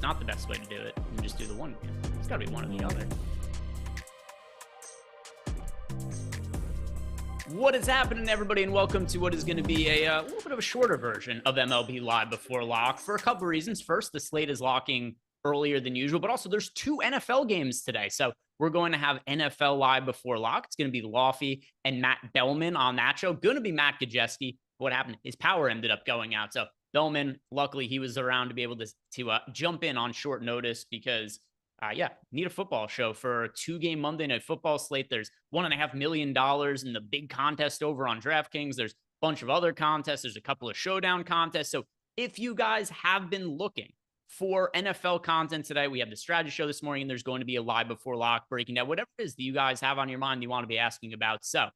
not the best way to do it and just do the one game. It's got to be one or the other. What is happening, everybody, and welcome to what is going to be a little bit of a shorter version of MLB Live Before Lock for a couple of reasons. First, the slate is locking earlier than usual, but also there's 2 NFL games today. So we're going to have NFL Live Before Lock. It's going to be Laufey and Matt Bellman on that show. Going to be Matt Gajewski. What happened? His power ended up going out. So Bellman, luckily, he was around to be able to jump in on short notice because, need a football show for a 2-game Monday Night Football slate. There's $1.5 million in the big contest over on DraftKings. There's a bunch of other contests. There's a couple of showdown contests. So if you guys have been looking for NFL content today, we have the strategy show this morning, and there's going to be a Live Before Lock breaking down whatever it is that you guys have on your mind you want to be asking about. So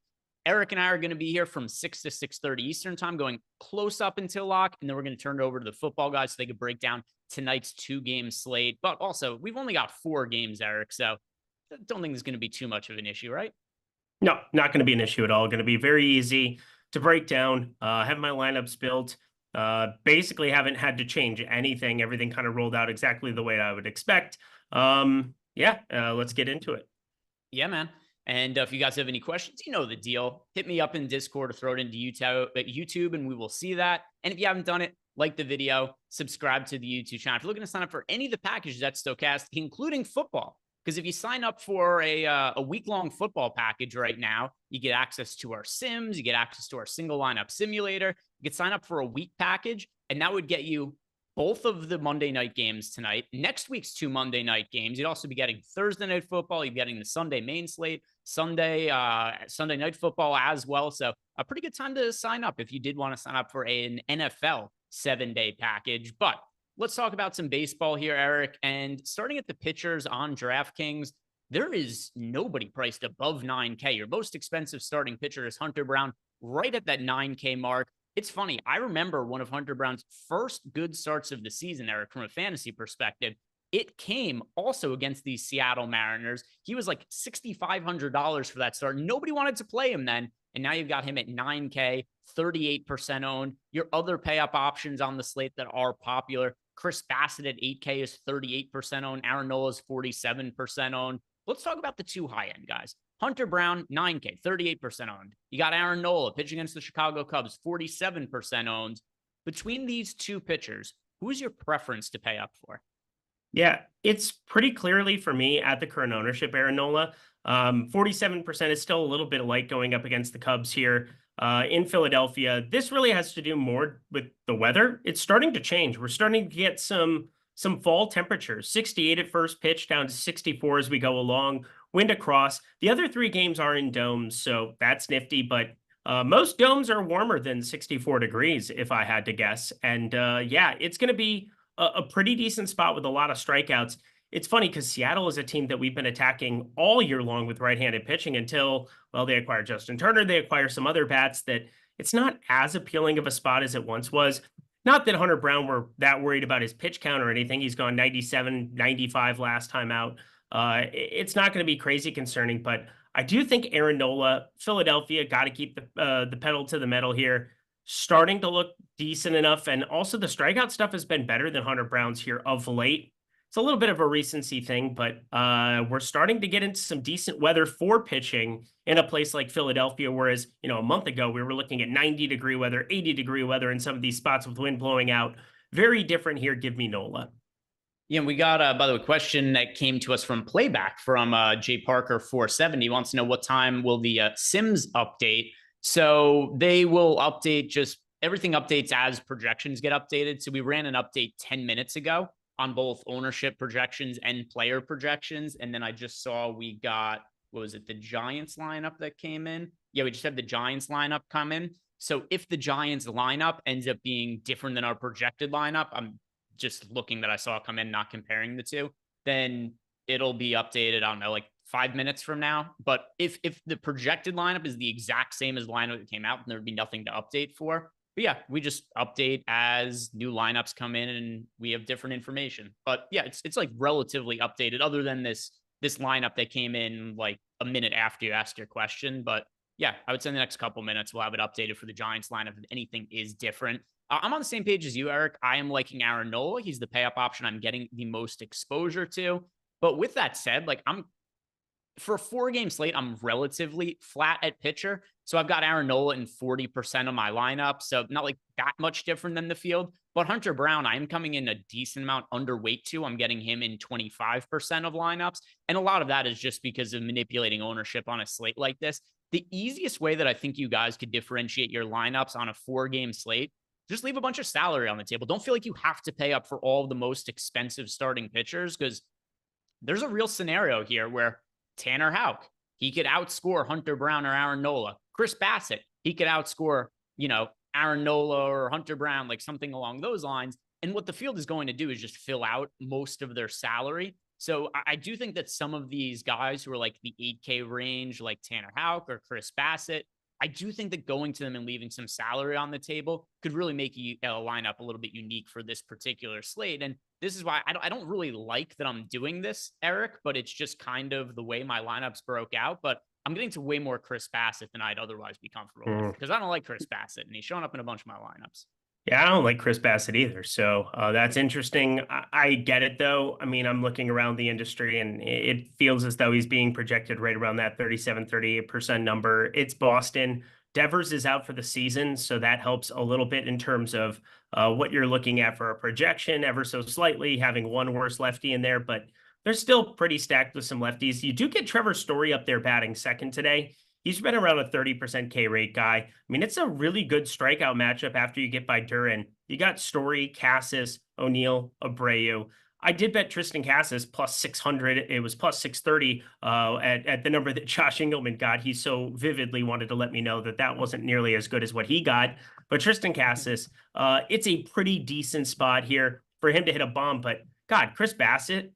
Eric and I are going to be here from 6 to 6:30 Eastern time, going close up until lock, and then we're going to turn it over to the football guys so they can break down tonight's 2-game slate. But also, we've only got 4 games, Eric, so I don't think there's going to be too much of an issue, right? No, not going to be an issue at all. Going to be very easy to break down. Have my lineups built. Basically haven't had to change anything. Everything kind of rolled out exactly the way I would expect. Let's get into it. Yeah, man. And if you guys have any questions, you know the deal. Hit me up in Discord or throw it into YouTube, and we will see that. And if you haven't done it, like the video, subscribe to the YouTube channel. If you're looking to sign up for any of the packages at Stochastic, including football, because if you sign up for a week-long football package right now, you get access to our sims, you get access to our single lineup simulator, you could sign up for a week package, and that would get you both of the Monday night games tonight, next week's 2 Monday night games. You'd also be getting Thursday night football. You'd be getting the Sunday main slate, Sunday night football as well. So a pretty good time to sign up if you did want to sign up for an NFL 7-day package. But let's talk about some baseball here, Eric. And starting at the pitchers on DraftKings, there is nobody priced above $9K. Your most expensive starting pitcher is Hunter Brown, right at that $9K mark. It's funny. I remember one of Hunter Brown's first good starts of the season, Eric, from a fantasy perspective. It came also against the Seattle Mariners. He was like $6,500 for that start. Nobody wanted to play him then. And now you've got him at $9K, 38% owned. Your other pay-up options on the slate that are popular, Chris Bassett at $8K is 38% owned. Aaron Nola is 47% owned. Let's talk about the 2 high-end guys. Hunter Brown, $9K, 38% owned. You got Aaron Nola pitching against the Chicago Cubs, 47% owned. Between these 2 pitchers, who's your preference to pay up for? Yeah, it's pretty clearly for me at the current ownership, Aaron Nola. 47% is still a little bit light going up against the Cubs here in Philadelphia. This really has to do more with the weather. It's starting to change. We're starting to get some fall temperatures, 68 at first pitch down to 64 as we go along. Wind across. The other 3 games are in domes, so that's nifty, but most domes are warmer than 64 degrees, if I had to guess. And it's going to be a pretty decent spot with a lot of strikeouts. It's funny because Seattle is a team that we've been attacking all year long with right-handed pitching until, well, they acquire Justin Turner. They acquire some other bats that it's not as appealing of a spot as it once was. Not that Hunter Brown were that worried about his pitch count or anything. He's gone 97, 95 last time out. It's not going to be crazy concerning, but I do think Aaron Nola, Philadelphia, got to keep the pedal to the metal here. Starting to look decent enough. And also the strikeout stuff has been better than Hunter Brown's here of late. It's a little bit of a recency thing, but we're starting to get into some decent weather for pitching in a place like Philadelphia, whereas, a month ago, we were looking at 90-degree weather, 80-degree weather in some of these spots with wind blowing out. Very different here. Give me Nola. Yeah, we got, by the way, a question that came to us from Playback from Jay Parker 470. He wants to know what time will the Sims update. So they will update, just everything updates as projections get updated. So we ran an update 10 minutes ago on both ownership projections and player projections. And then I just saw we got, the Giants lineup that came in? Yeah, we just had the Giants lineup come in. So if the Giants lineup ends up being different than our projected lineup, I'm just looking that I saw come in, not comparing the 2, then it'll be updated, I don't know, like 5 minutes from now. But if the projected lineup is the exact same as the lineup that came out, then there'd be nothing to update for. But yeah, we just update as new lineups come in and we have different information. But yeah, it's like relatively updated other than this lineup that came in like a minute after you asked your question. But yeah, I would say in the next couple minutes, we'll have it updated for the Giants lineup if anything is different. I'm on the same page as you, Eric. I am liking Aaron Nola. He's the pay up option I'm getting the most exposure to. But with that said, like I'm for a 4-game slate, I'm relatively flat at pitcher. So I've got Aaron Nola in 40% of my lineup. So not like that much different than the field. But Hunter Brown, I am coming in a decent amount underweight to. I'm getting him in 25% of lineups. And a lot of that is just because of manipulating ownership on a slate like this. The easiest way that I think you guys could differentiate your lineups on a 4-game slate, just leave a bunch of salary on the table. Don't feel like you have to pay up for all the most expensive starting pitchers, because there's a real scenario here where Tanner Houck, he could outscore Hunter Brown or Aaron Nola. Chris Bassett, he could outscore, Aaron Nola or Hunter Brown, like something along those lines. And what the field is going to do is just fill out most of their salary. So I do think that some of these guys who are like the 8K range, like Tanner Houck or Chris Bassett, I do think that going to them and leaving some salary on the table could really make a lineup a little bit unique for this particular slate. And this is why I don't really like that I'm doing this, Eric, but it's just kind of the way my lineups broke out. But I'm getting to way more Chris Bassett than I'd otherwise be comfortable with, because I don't like Chris Bassett, and he's showing up in a bunch of my lineups. Yeah, I don't like Chris Bassett either. So that's interesting. I get it, though. I mean, I'm looking around the industry, and it feels as though he's being projected right around that 38% number. It's Boston. Devers is out for the season, so that helps a little bit in terms of what you're looking at for a projection, ever so slightly, having one worse lefty in there, but they're still pretty stacked with some lefties. You do get Trevor Story up there batting second today. He's been around a 30% K rate guy. I mean, it's a really good strikeout matchup after you get by Duran. You got Story, Cassis, O'Neill, Abreu. I did bet Tristan Cassis plus 600. It was plus 630 at the number that Josh Engelman got. He so vividly wanted to let me know that that wasn't nearly as good as what he got. But Tristan Cassis, it's a pretty decent spot here for him to hit a bomb. But God, Chris Bassett,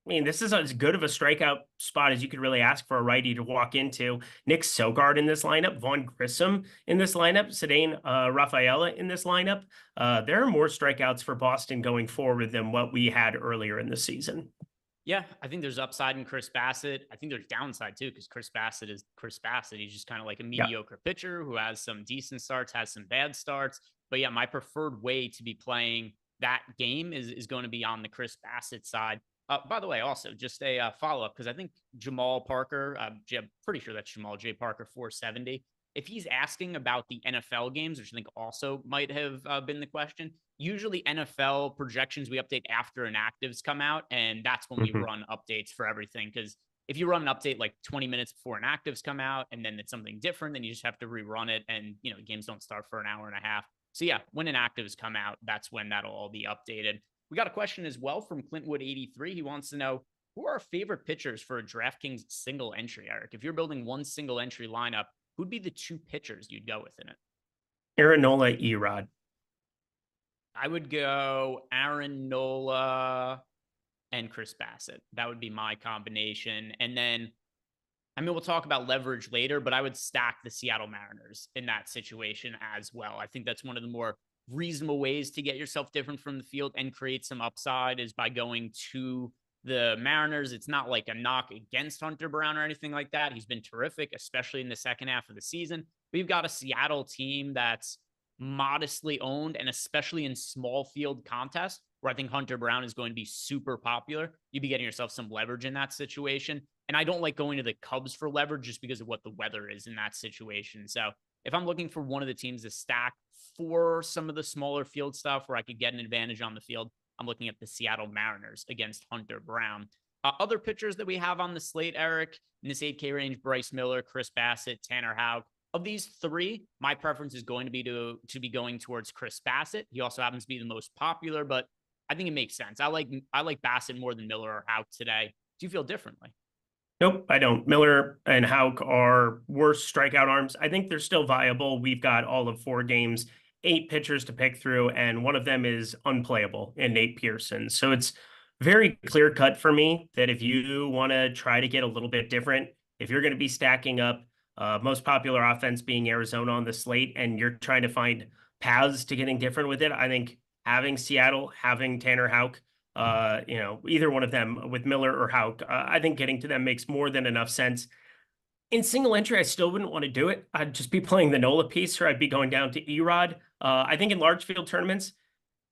I mean, this is as good of a strikeout spot as you could really ask for a righty to walk into. Nick Sogard in this lineup, Vaughn Grissom in this lineup, Cedane Rafaela in this lineup. There are more strikeouts for Boston going forward than what we had earlier in the season. Yeah, I think there's upside in Chris Bassett. I think there's downside too, because Chris Bassett is Chris Bassett. He's just kind of like a mediocre pitcher who has some decent starts, has some bad starts. But yeah, my preferred way to be playing that game is going to be on the Chris Bassett side. By the way, also just a follow-up, because I think Jamal Parker, I'm pretty sure that's Jamal J. Parker 470. If he's asking about the NFL games, which I think also might have been the question, usually NFL projections we update after inactives come out, and that's when we run updates for everything. Because if you run an update like 20 minutes before inactives come out, and then it's something different, then you just have to rerun it, and games don't start for an hour and a half. So yeah, when inactives come out, that's when that'll all be updated. We got a question as well from Clintwood83. He wants to know, who are our favorite pitchers for a DraftKings single entry, Eric? If you're building one single entry lineup, who'd be the 2 pitchers you'd go with in it? Aaron Nola, Erod. I would go Aaron Nola and Chris Bassett. That would be my combination. And then, I mean, we'll talk about leverage later, but I would stack the Seattle Mariners in that situation as well. I think that's one of the more reasonable ways to get yourself different from the field and create some upside is by going to the Mariners. It's not like a knock against Hunter Brown or anything like that. He's been terrific, especially in the second half of the season. We've got a Seattle team that's modestly owned, and especially in small field contests where I think Hunter Brown is going to be super popular, you'd be getting yourself some leverage in that situation. And I don't like going to the Cubs for leverage just because of what the weather is in that situation. So if I'm looking for one of the teams to stack for some of the smaller field stuff where I could get an advantage on the field, I'm looking at the Seattle Mariners against Hunter Brown. Other pitchers that we have on the slate, Eric, in this 8K range, Bryce Miller, Chris Bassett, Tanner Houck. Of these 3, my preference is going to be to be going towards Chris Bassett. He also happens to be the most popular, but I think it makes sense. I like Bassett more than Miller or Houck today. Do you feel differently? Nope, I don't. Miller and Houck are worse strikeout arms. I think they're still viable. We've got all of 4 games, 8 pitchers to pick through, and one of them is unplayable in Nate Pearson. So it's very clear cut for me that if you want to try to get a little bit different, if you're going to be stacking up most popular offense being Arizona on the slate, and you're trying to find paths to getting different with it, I think having Seattle, having Tanner Houck, either one of them with Miller or Houck, I think getting to them makes more than enough sense. In single entry, I still wouldn't want to do it. I'd just be playing the Nola piece, or I'd be going down to Erod. I think in large field tournaments,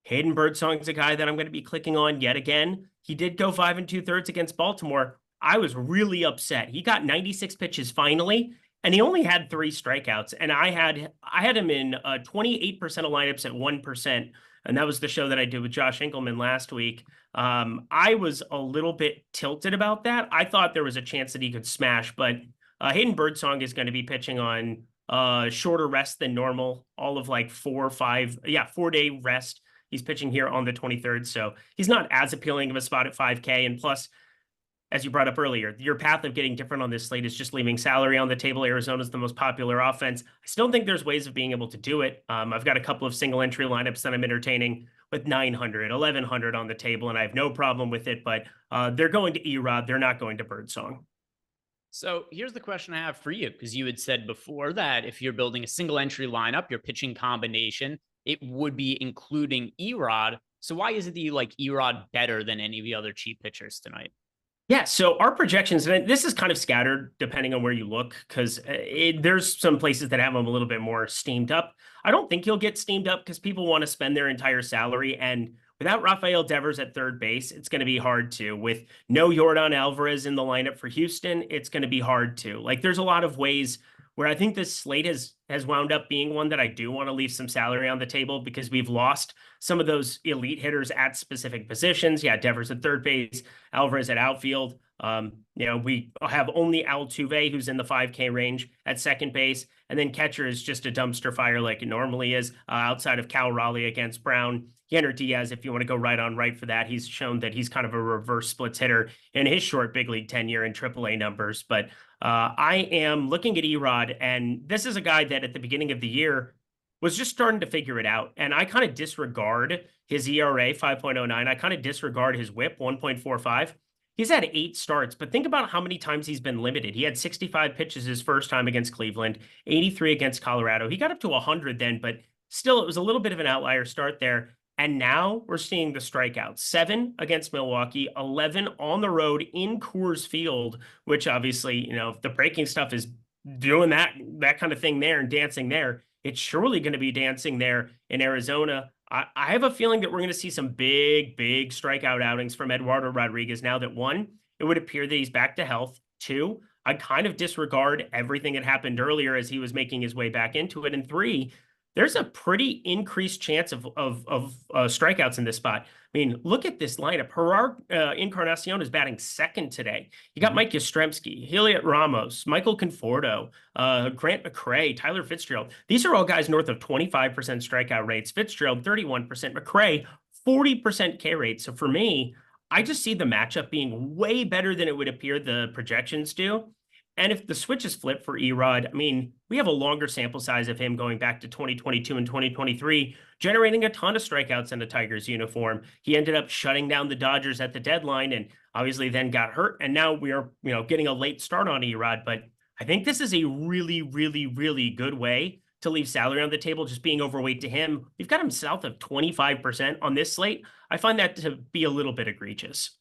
Hayden Birdsong's a guy that I'm going to be clicking on yet again. He did go 5 2/3 against Baltimore. I was really upset. He got 96 pitches finally, and he only had 3 strikeouts. And I had him in 28% of lineups at 1%. And that was the show that I did with Josh Enkelman last week. I was a little bit tilted about that. I thought there was a chance that he could smash, but Hayden Birdsong is going to be pitching on shorter rest than normal, all of like 4-day rest. He's pitching here on the 23rd, so he's not as appealing of a spot at 5K. And plus, as you brought up earlier, your path of getting different on this slate is just leaving salary on the table. Arizona's the most popular offense. I still think there's ways of being able to do it. I've got a couple of single entry lineups that I'm entertaining with 900, 1100 on the table, and I have no problem with it, but they're going to Erod. They're not going to Birdsong. So here's the question I have for you, because you had said before that if you're building a single entry lineup, your pitching combination, it would be including Erod. So why is it that you like Erod better than any of the other cheap pitchers tonight? Yeah, so our projections, and this is kind of scattered depending on where you look, because there's some places that have him a little bit more steamed up. I don't think he'll get steamed up because people want to spend their entire salary, and without Rafael Devers at third base, it's going to be hard to. With no Yordan Alvarez in the lineup for Houston, it's going to be hard to. Like, there's a lot of ways where I think this slate has wound up being one that I do want to leave some salary on the table because we've lost some of those elite hitters at specific positions. Yeah, Devers at third base, Alvarez at outfield. We have only Altuve, who's in the 5K range at second base. And then catcher is just a dumpster fire like it normally is, outside of Cal Raleigh against Brown. Yenner Diaz, if you want to go right on right for that, he's shown that he's kind of a reverse splits hitter in his short big league tenure in AAA numbers. But I am looking at Erod, and this is a guy that at the beginning of the year was just starting to figure it out. And I kind of disregard his ERA, 5.09. I kind of disregard his whip, 1.45. He's had 8 starts, but think about how many times he's been limited. He had 65 pitches his first time against Cleveland, 83 against Colorado. He got up to 100 then, but still, it was a little bit of an outlier start there. And now we're seeing the strikeouts. 7 against Milwaukee, 11 on the road in Coors Field, which obviously, if the breaking stuff is doing that kind of thing there and dancing there, it's surely going to be dancing there in Arizona. I have a feeling that we're going to see some big strikeout outings from Eduardo Rodriguez now that, 1, it would appear that he's back to health. 2, I kind of disregard everything that happened earlier as he was making his way back into it. And 3, there's a pretty increased chance of strikeouts in this spot. I mean, look at this lineup. Gerard Encarnacion is batting second today. You got Mike Yastrzemski, Heliot Ramos, Michael Conforto, Grant McCray, Tyler Fitzgerald. These are all guys north of 25% strikeout rates. Fitzgerald, 31%. McCray, 40% K rate. So for me, I just see the matchup being way better than it would appear the projections do. And if the switch is flipped for Erod, I mean, we have a longer sample size of him going back to 2022 and 2023, generating a ton of strikeouts in the Tigers uniform. He ended up shutting down the Dodgers at the deadline and obviously then got hurt. And now we are, getting a late start on Erod. But I think this is a really good way to leave salary on the table, just being overweight to him. We've got him south of 25% on this slate. I find that to be a little bit egregious.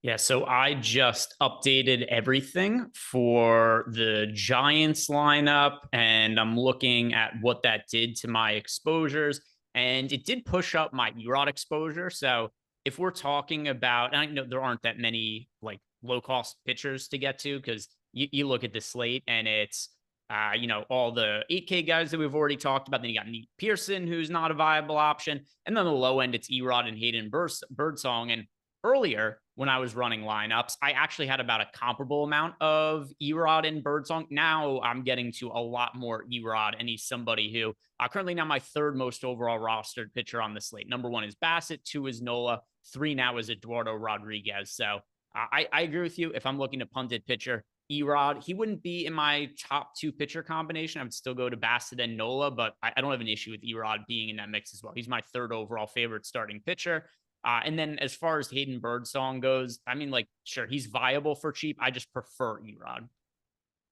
Yeah, so I just updated everything for the Giants lineup, and I'm looking at what that did to my exposures, and it did push up my Erod exposure. So if we're talking about, and I know there aren't that many like low-cost pitchers to get to, because you look at the slate and it's, all the 8K guys that we've already talked about. Then you got Nate Pearson, who's not a viable option. And then the low end, it's Erod and Hayden Birdsong. And earlier, when I was running lineups, I actually had about a comparable amount of Erod and Birdsong. Now I'm getting to a lot more Erod, and he's somebody who currently now my 3rd most overall rostered pitcher on the slate. Number 1 is Bassett, 2 is Nola, 3 now is Eduardo Rodriguez. So I agree with you. If I'm looking to punted pitcher, Erod, he wouldn't be in my top 2 pitcher combination. I would still go to Bassett and Nola, but I don't have an issue with Erod being in that mix as well. He's my 3rd overall favorite starting pitcher. And then as far as Hayden Birdsong goes, I mean, sure, he's viable for cheap. I just prefer Erod.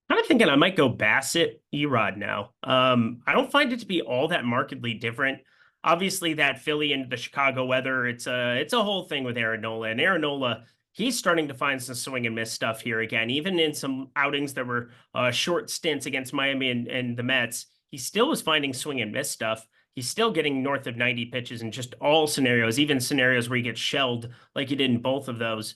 Kind of thinking I might go Bassett, Erod now. I don't find it to be all that markedly different. Obviously, that Philly and the Chicago weather, it's a whole thing with Aaron Nola. And Aaron Nola, he's starting to find some swing and miss stuff here again. Even in some outings that were short stints against Miami and the Mets, he still was finding swing and miss stuff. he's still getting north of 90 pitches in just all scenarios, even scenarios where he gets shelled like he did in both of those.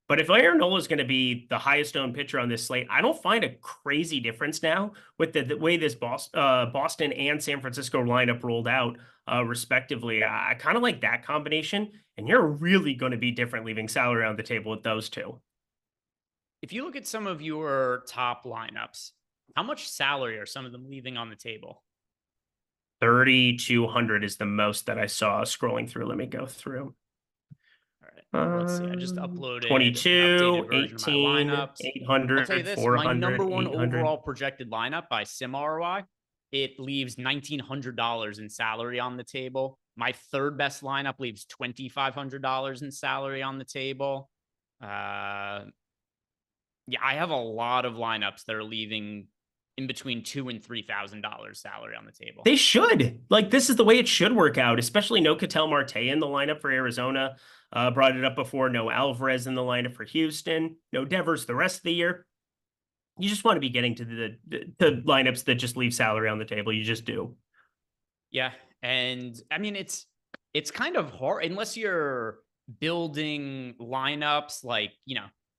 But if Aaron Nola is going to be the highest owned pitcher on this slate, I don't find a crazy difference now with the way this Boston and San Francisco lineup rolled out, respectively. I kind of like that combination, and you're really going to be different leaving salary on the table with those two. If you look at some of your top lineups, how much salary are some of them leaving on the table? 3,200 is the most that I saw scrolling through. Let me go through. All right, let's see. I just uploaded 22, an updated version 18, of my lineups. 800, I'll tell you this, 400, my number one 800. overall projected lineup by Sim ROI, it leaves $1,900 in salary on the table. My third best lineup leaves $2,500 in salary on the table. Yeah, I have a lot of lineups that are leaving in between $2,000 and $3,000 salary on the table. They should. Like, this is the way it should work out, especially no Ketel Marte in the lineup for Arizona. Brought it up before. No Alvarez in the lineup for Houston. No Devers the rest of the year. You just want to be getting to the lineups that just leave salary on the table. You just do. Yeah. And I mean, it's kind of hard unless you're building lineups like,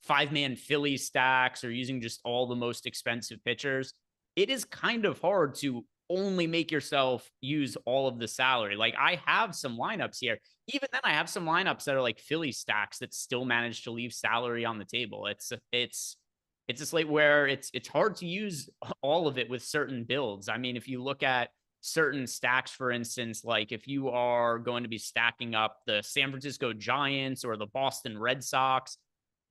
5-man Philly stacks or using just all the most expensive pitchers. It is kind of hard to only make yourself use all of the salary. Like, I have some lineups here. Even then, I have some lineups that are like Philly stacks that still manage to leave salary on the table. It's a slate where it's hard to use all of it with certain builds. I mean, if you look at certain stacks, for instance, like if you are going to be stacking up the San Francisco Giants or the Boston Red Sox,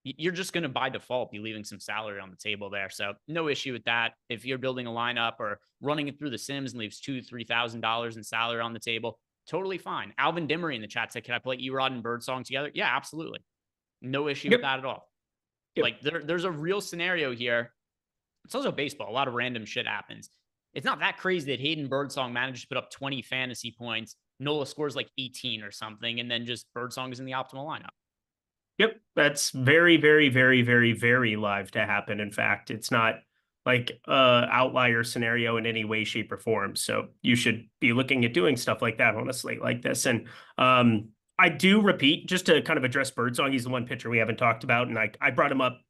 you're just going to by default be leaving some salary on the table there. So no issue with that. If you're building a lineup or running it through the Sims and leaves $2,000-$3,000 in salary on the table, totally fine. Alvin Dimmery in the chat said, can I play Erod and Birdsong together? Yeah, absolutely. No issue with that at all. Yep. Like there's a real scenario here. It's also baseball. A lot of random shit happens. It's not that crazy that Hayden Birdsong managed to put up 20 fantasy points. Nola scores like 18 or something. And then just Birdsong is in the optimal lineup. Yep, that's very, very, very, very, very live to happen. In fact, it's not like outlier scenario in any way, shape, or form. So you should be looking at doing stuff like that on a slate like this. And I do repeat, just to kind of address Birdsong, he's the one pitcher we haven't talked about, and I brought him up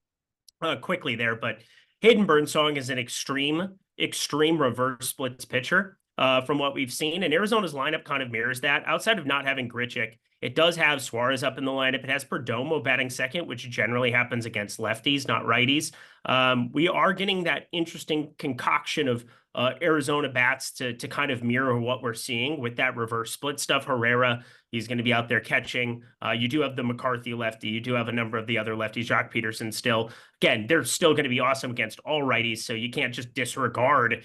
quickly there. But Hayden Birdsong is an extreme reverse splits pitcher from what we've seen, and Arizona's lineup kind of mirrors that. Outside of not having Grichuk, it does have Suarez up in the lineup. It has Perdomo batting second, which generally happens against lefties, not righties. We are getting that interesting concoction of Arizona bats to kind of mirror what we're seeing with that reverse split stuff. Herrera, he's going to be out there catching. You do have the McCarthy lefty. You do have a number of the other lefties. Jock Peterson still. Again, they're still going to be awesome against all righties, so you can't just disregard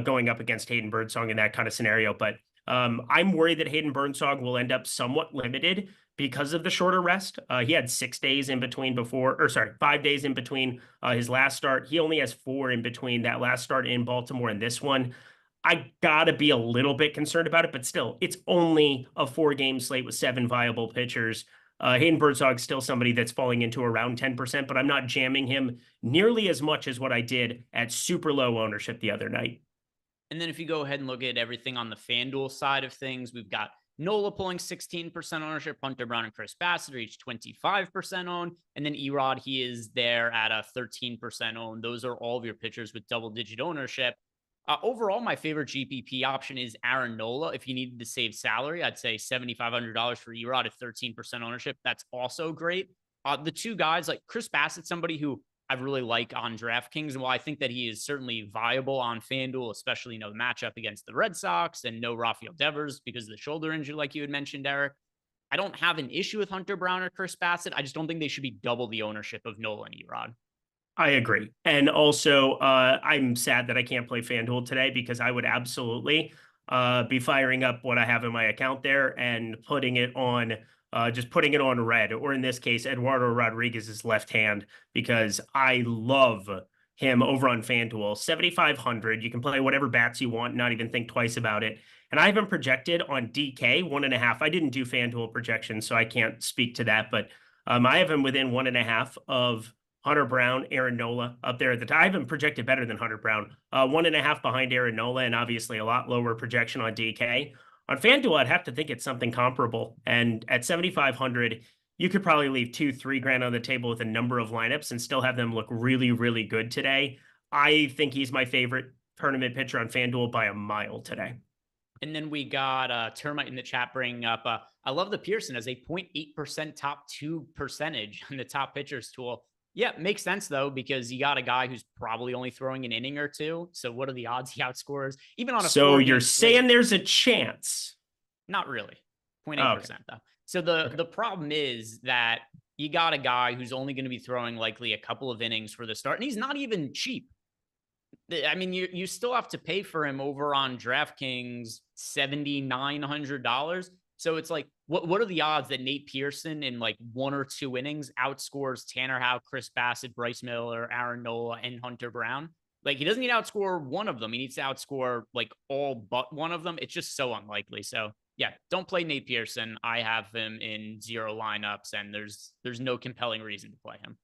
going up against Hayden Birdsong in that kind of scenario. But I'm worried that Hayden Birdsong will end up somewhat limited because of the shorter rest. He had 6 days in between 5 days in between his last start. He only has 4 in between that last start in Baltimore and this one. I gotta be a little bit concerned about it, but still, it's only a 4-game slate with 7 viable pitchers. Hayden Birdsong's still somebody that's falling into around 10%, but I'm not jamming him nearly as much as what I did at super low ownership the other night. And then if you go ahead and look at everything on the FanDuel side of things, we've got Nola pulling 16% ownership, Hunter Brown and Chris Bassett are each 25% owned, and then Erod, he is there at a 13% owned. Those are all of your pitchers with double-digit ownership. Overall, my favorite GPP option is Aaron Nola. If you needed to save salary, I'd say $7,500 for Erod at 13% ownership. That's also great. The two guys, like Chris Bassett, somebody who I really like on DraftKings. And while I think that he is certainly viable on FanDuel, especially, the matchup against the Red Sox and no Rafael Devers because of the shoulder injury, like you had mentioned, Eric, I don't have an issue with Hunter Brown or Chris Bassett. I just don't think they should be double the ownership of Nola and Erod. I agree. And also, I'm sad that I can't play FanDuel today because I would absolutely be firing up what I have in my account there and putting it on just putting it on red, or in this case, Eduardo Rodriguez's left hand, because I love him over on FanDuel. 7,500. You can play whatever bats you want, not even think twice about it. And I have him projected on DK 1.5. I didn't do FanDuel projections, so I can't speak to that, but I have him within 1.5 of Hunter Brown, Aaron Nola up there at the top. I haven't projected better than Hunter Brown. 1.5 behind Aaron Nola, and obviously a lot lower projection on DK. On FanDuel, I'd have to think it's something comparable. And at 7,500, you could probably leave 2-3 grand on the table with a number of lineups and still have them look really, really good today. I think he's my favorite tournament pitcher on FanDuel by a mile today. And then we got Termite in the chat bringing up, I love the Pearson as a 0.8% top 2 percentage on the top pitchers tool. Yeah, makes sense though, because you got a guy who's probably only throwing an inning or two. So what are the odds he outscores? Even on a So you're saying there's a chance? Not really. 0.8% though. So the problem is that you got a guy who's only going to be throwing likely a couple of innings for the start, and he's not even cheap. I mean, you still have to pay for him over on DraftKings $7,900. So it's like, what are the odds that Nate Pearson in like 1 or 2 innings outscores Tanner Houck, Chris Bassett, Bryce Miller, Aaron Nola, and Hunter Brown? Like, he doesn't need to outscore one of them. He needs to outscore like all but one of them. It's just so unlikely. So yeah, don't play Nate Pearson. I have him in 0 lineups, and there's no compelling reason to play him.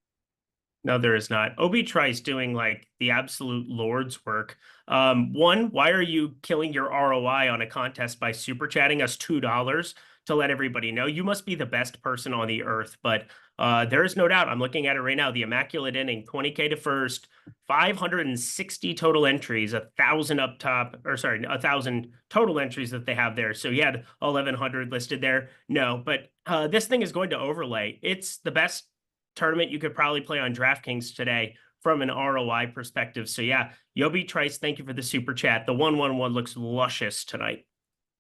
No, there is not. Obi Trice doing like the absolute Lord's work. One, why are you killing your ROI on a contest by super chatting us $2 to let everybody know? You must be the best person on the earth. But there is no doubt. I'm looking at it right now. The Immaculate Inning, 20K to first, 560 total entries, 1,000 up top, or sorry, 1,000 total entries that they have there. So you had 1,100 listed there. No, but this thing is going to overlay. It's the best tournament you could probably play on DraftKings today from an ROI perspective. So yeah, Yobi Trice, thank you for the super chat. The 111 looks luscious tonight.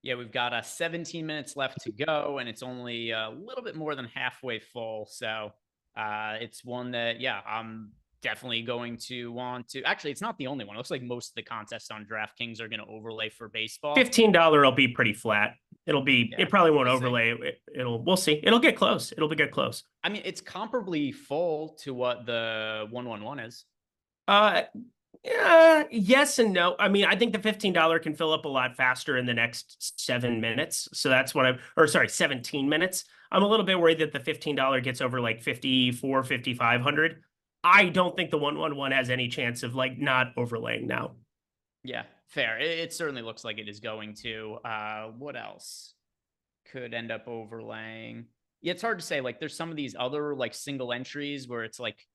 Yeah, we've got 17 minutes left to go, and it's only a little bit more than halfway full. So it's one that, yeah, I'm definitely going to want to. Actually, it's not the only one. It looks like most of the contests on DraftKings are going to overlay for baseball. $15 will be pretty flat. It'll be, yeah, it probably won't overlay. We'll see. It'll get close. It'll get close. I mean, it's comparably full to what the 111 is. Yes and no. I mean, I think the $15 can fill up a lot faster in the next 7 minutes. So that's what 17 minutes. I'm a little bit worried that the $15 gets over like 5,400, 5,500. I don't think the 111 has any chance of like not overlaying now. Yeah, fair. It certainly looks like it is going to. What else could end up overlaying? Yeah, it's hard to say. Like, there's some of these other like single entries where it's like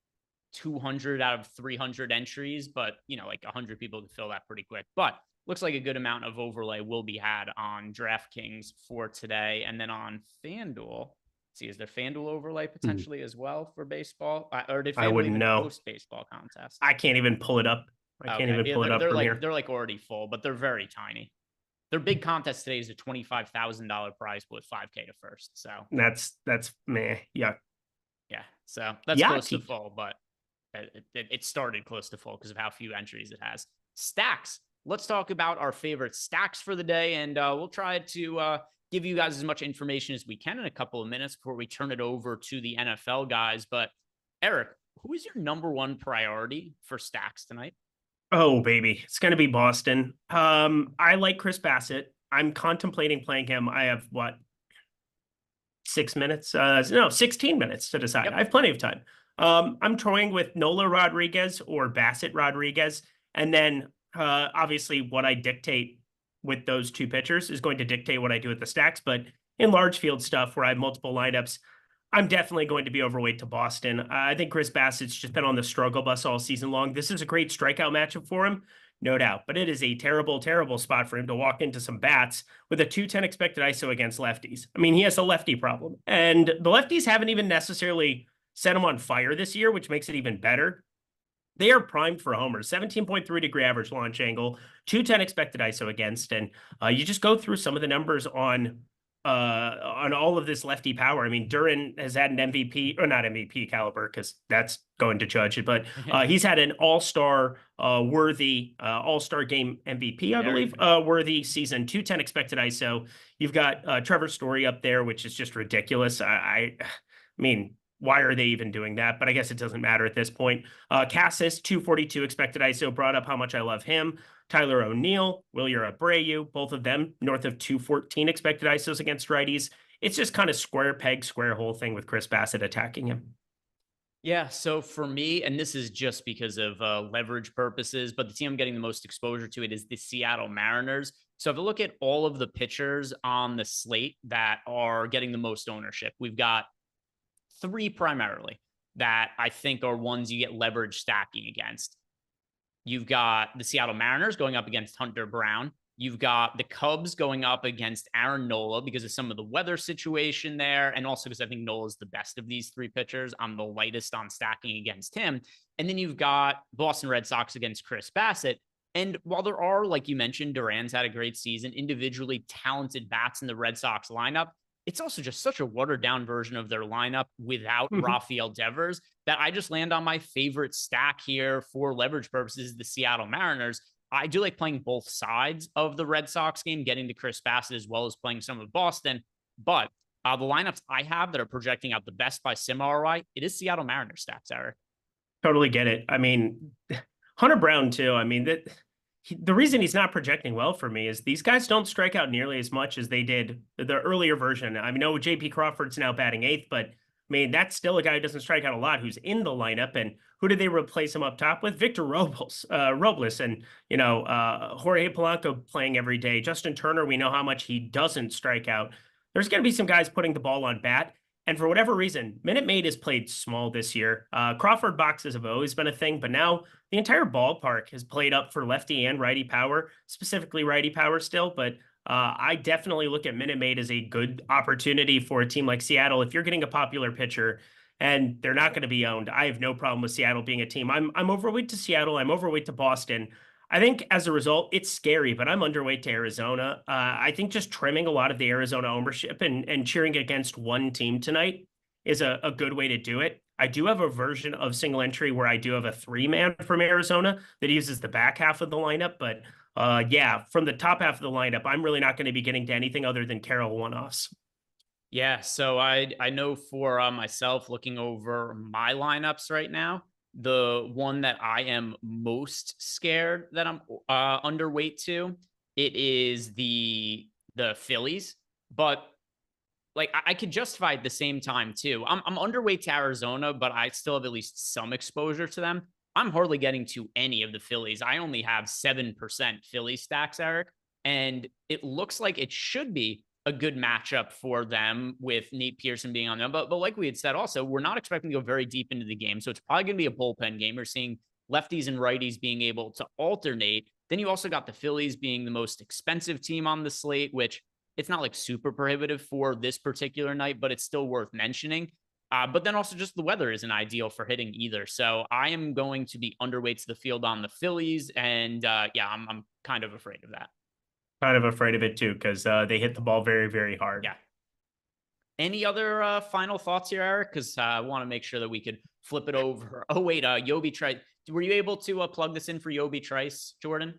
200 out of 300 entries, but you know, like 100 people can fill that pretty quick. But looks like a good amount of overlay will be had on DraftKings for today, and then on FanDuel. See, is there FanDuel overlay potentially as well for baseball? Or did FanDuel even post baseball contest? I can't even pull it up. I can't even pull it up from here. They're like already full, but they're very tiny. Their big contest today is a $25,000 prize pool with 5K to first. So that's meh. Yeah. Yeah. So that's close to full, but it started close to full because of how few entries it has. Stacks. Let's talk about our favorite stacks for the day, and we'll try to give you guys as much information as we can in a couple of minutes before we turn it over to the NFL guys. But Eric, who is your #1 priority for stacks tonight? Oh, baby. It's going to be Boston. I like Chris Bassett. I'm contemplating playing him. I have 6 minutes? No, 16 minutes to decide. Yep. I have plenty of time. I'm toying with Nola Rodriguez or Bassett Rodriguez. And then obviously what I dictate with those two pitchers is going to dictate what I do with the stacks. But in large field stuff where I have multiple lineups, I'm definitely going to be overweight to Boston. I think Chris Bassett's just been on the struggle bus all season long. This is a great strikeout matchup for him, no doubt. But it is a terrible, terrible spot for him to walk into some bats with a 210 expected ISO against lefties. I mean, he has a lefty problem. And the lefties haven't even necessarily set him on fire this year, which makes it even better. They are primed for homers, 17.3 degree average launch angle, 210 expected ISO against. And you just go through some of the numbers on all of this lefty power. I mean, Duran has had an MVP, or not MVP caliber, because that's going to judge it, but he's had an all-star worthy, all-star game MVP, I believe, worthy season, 210 expected ISO. You've got Trevor Story up there, which is just ridiculous. I mean, why are they even doing that? But I guess it doesn't matter at this point. Cassis, 242 expected ISO, brought up how much I love him. Tyler O'Neill, Wilyer Abreu, both of them north of 214 expected ISOs against righties. It's just kind of square peg, square hole thing with Chris Bassett attacking him. Yeah, so for me, and this is just because of leverage purposes, but the team I'm getting the most exposure to it is the Seattle Mariners. So if I look at all of the pitchers on the slate that are getting the most ownership, we've got three primarily that I think are ones you get leverage stacking against. You've got the Seattle Mariners going up against Hunter Brown. You've got the Cubs going up against Aaron Nola because of some of the weather situation there. And also because I think Nola's the best of these three pitchers. I'm the lightest on stacking against him. And then you've got Boston Red Sox against Chris Bassett. And while there are, like you mentioned, Duran's had a great season, individually talented bats in the Red Sox lineup, it's also just such a watered down version of their lineup without Rafael Devers that I just land on my favorite stack here for leverage purposes, the Seattle Mariners. I do like playing both sides of the Red Sox game, getting to Chris Bassett as well as playing some of Boston. But the lineups I have that are projecting out the best by sim ROI, it is Seattle Mariners stacks, Eric. Totally get it. I mean, Hunter Brown too. I mean, the reason he's not projecting well for me is these guys don't strike out nearly as much as they did the earlier version. I mean, no, JP Crawford's now batting eighth, but I mean, that's still a guy who doesn't strike out a lot, who's in the lineup. And who did they replace him up top with? Victor Robles, and, Jorge Polanco playing every day. Justin Turner, we know how much he doesn't strike out. There's going to be some guys putting the ball on bat. And for whatever reason, Minute Maid has played small this year. Crawford boxes have always been a thing, but now the entire ballpark has played up for lefty and righty power, specifically righty power still. But I definitely look at Minute Maid as a good opportunity for a team like Seattle. If you're getting a popular pitcher and they're not going to be owned, I have no problem with Seattle being a team. I'm overweight to Seattle. I'm overweight to Boston. I think as a result, it's scary, but I'm underweight to Arizona. I think just trimming a lot of the Arizona ownership and cheering against one team tonight is a good way to do it. I do have a version of single entry where I do have a 3-man from Arizona that uses the back half of the lineup. But yeah, from the top half of the lineup, I'm really not going to be getting to anything other than Carroll one-offs. Yeah, so I know for myself, looking over my lineups right now, the one that I am most scared that I'm underweight to, it is the Phillies. But like I could justify at the same time too. I'm underweight to Arizona, but I still have at least some exposure to them. I'm hardly getting to any of the Phillies. I only have 7% Philly stacks, Eric, and it looks like it should be a good matchup for them with Nate Pearson being on them. But like we had said, also, we're not expecting to go very deep into the game. So it's probably going to be a bullpen game. We're seeing lefties and righties being able to alternate. Then you also got the Phillies being the most expensive team on the slate, which it's not like super prohibitive for this particular night, but it's still worth mentioning. But then also just the weather isn't ideal for hitting either. So I am going to be underweight to the field on the Phillies. And yeah, I'm kind of afraid of that. Kind of afraid of it too, because they hit the ball very, very hard. Yeah. Any other final thoughts here, Eric? Because I want to make sure that we could flip it over. Oh, wait, Yobi Trice. Were you able to plug this in for Yobi Trice, Jordan?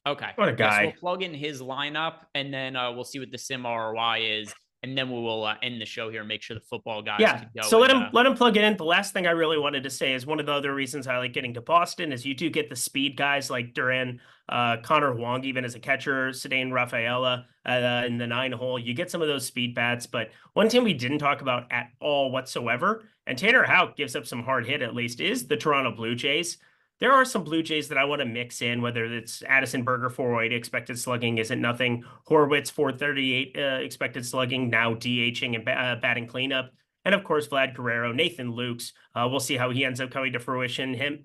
Okay. What a guy. So we'll plug in his lineup, and then we'll see what the sim ROI is. And then we will end the show here and make sure the football guys can go. So let him plug it in. The last thing I really wanted to say is one of the other reasons I like getting to Boston is you do get the speed guys like Duran, Connor Wong, even as a catcher, Cedane Rafaela in the 9-hole. You get some of those speed bats, but one team we didn't talk about at all whatsoever, and Tanner Houck gives up some hard hit at least, is the Toronto Blue Jays. There are some Blue Jays that I want to mix in, whether it's Addison Berger, 408 expected slugging, isn't nothing. Horwitz, 438 expected slugging, now DHing and batting cleanup. And of course, Vlad Guerrero, Nathan Lukes. We'll see how he ends up coming to fruition. Him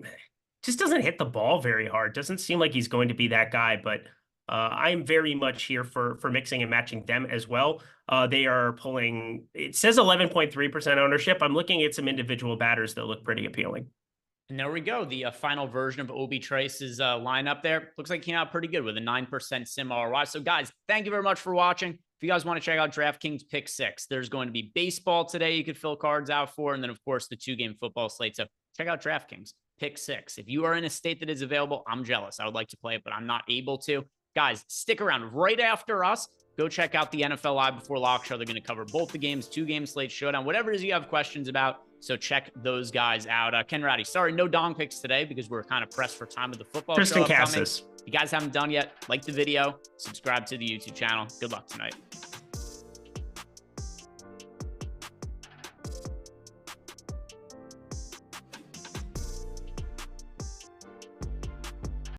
just doesn't hit the ball very hard. Doesn't seem like he's going to be that guy, but I'm very much here for mixing and matching them as well. They are pulling, it says 11.3% ownership. I'm looking at some individual batters that look pretty appealing. And there we go. The final version of Obi Trice's lineup there. Looks like it came out pretty good with a 9% sim ROI. So guys, thank you very much for watching. If you guys want to check out DraftKings Pick 6, there's going to be baseball today you could fill cards out for. And then, of course, the 2-game football slate. So check out DraftKings Pick 6. If you are in a state that is available, I'm jealous. I would like to play it, but I'm not able to. Guys, stick around right after us. Go check out the NFL Live Before Lock Show. They're going to cover both the games, 2-game slate showdown, whatever it is you have questions about. So check those guys out. Ken Ratty, sorry, no dong picks today because we're kind of pressed for time with the football Tristan show upcoming. Cassis. If you guys haven't done yet, like the video, subscribe to the YouTube channel. Good luck tonight.